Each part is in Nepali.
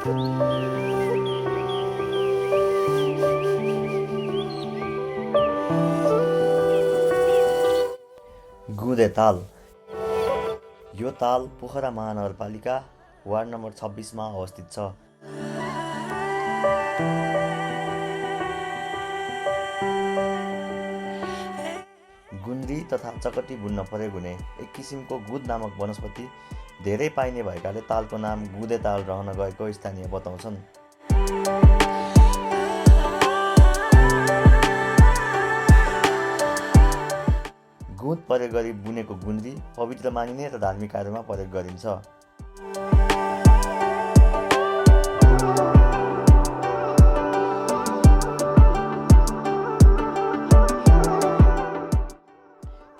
गुदे ताल। यो ताल पोखरा महानगरपालिका वार्ड नम्बर 26 मा अवस्थित छ। गुन्द्री तथा चकटी बुन्न प्रयोग हुने एक किसिमको गुद नामक वनस्पति धेरै पाइने भएकाले तालको नाम गुदे ताल रहन गएको स्थानीय बताउँछन्। गुद प्रयोग गरी बुनेको गुन्द्री पवित्र मानिने र धार्मिक कार्यमा प्रयोग गरिन्छ।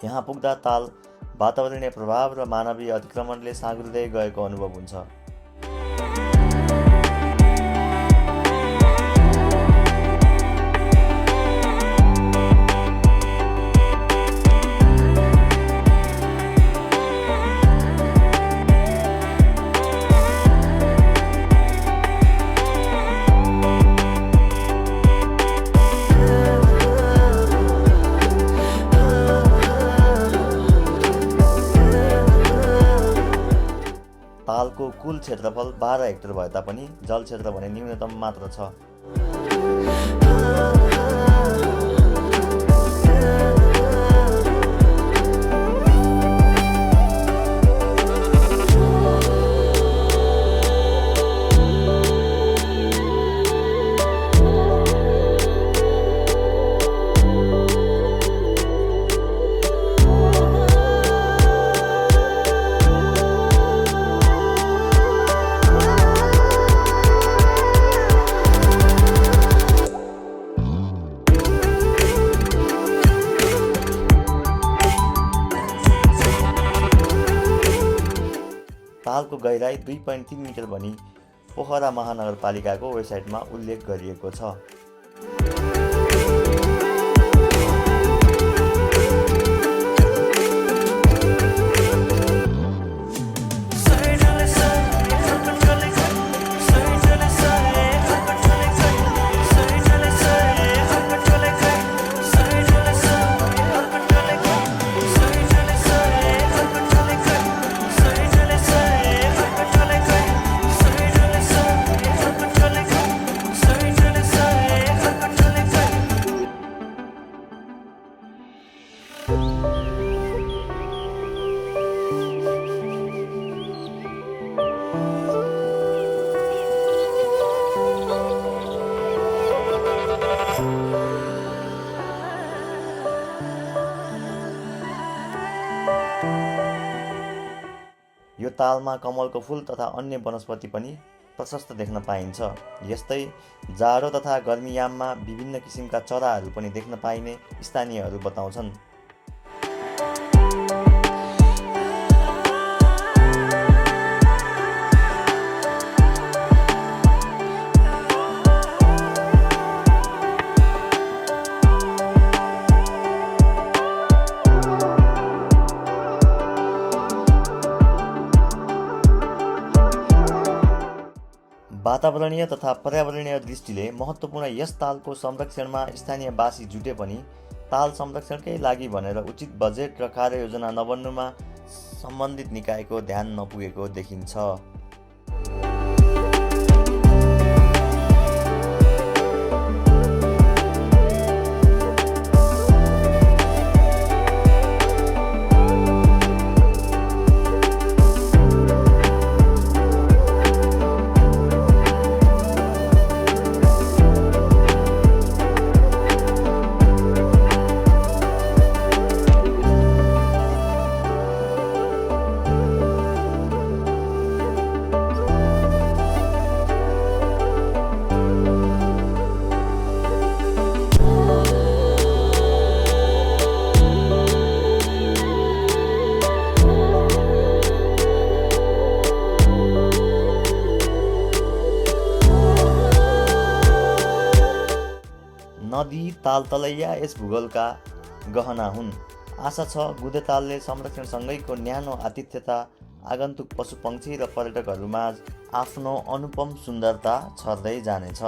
यहाँ पुग्दा ताल वातावरणीय प्रभाव र मानवीय अतिक्रमणले साँगुर्दै गएको अनुभव हुन्छ। तालको कुल क्षेत्रफल 12 हेक्टर भए तापनि जल क्षेत्र भने न्यूनतम मात्र छ। तालको गहिराई 2.3 मिटर भनी पोखरा महानगरपालिकाको वेबसाइटमा उल्लेख गरिएको छ। यो तालमा कमलको फूल तथा अन्य वनस्पति पनि प्रशस्त देख्न पाइन्छ। यस्तै जाडो तथा गर्मीयाममा विभिन्न किसिमका चराहरू पनि देख्न पाइने स्थानीयहरू बताउँछन्। वातावरणीय तथा पर्यावरणीय दृष्टिले महत्त्वपूर्ण यस तालको संरक्षणमा स्थानीयवासी जुटे पनि ताल संरक्षणकै लागि भनेर उचित बजेट र कार्ययोजना नबन्नुमा सम्बन्धित निकायको ध्यान नपुगेको देखिन्छ। नदी ताल तलैया यस भूगोलका गहना हुन्। आशा छ गुदे तालले संरक्षणसँगैको न्यानो आतिथ्यता आगन्तुक पशुपक्षी र पर्यटकहरूमा आफ्नो अनुपम सुन्दरता छर्दै जानेछ।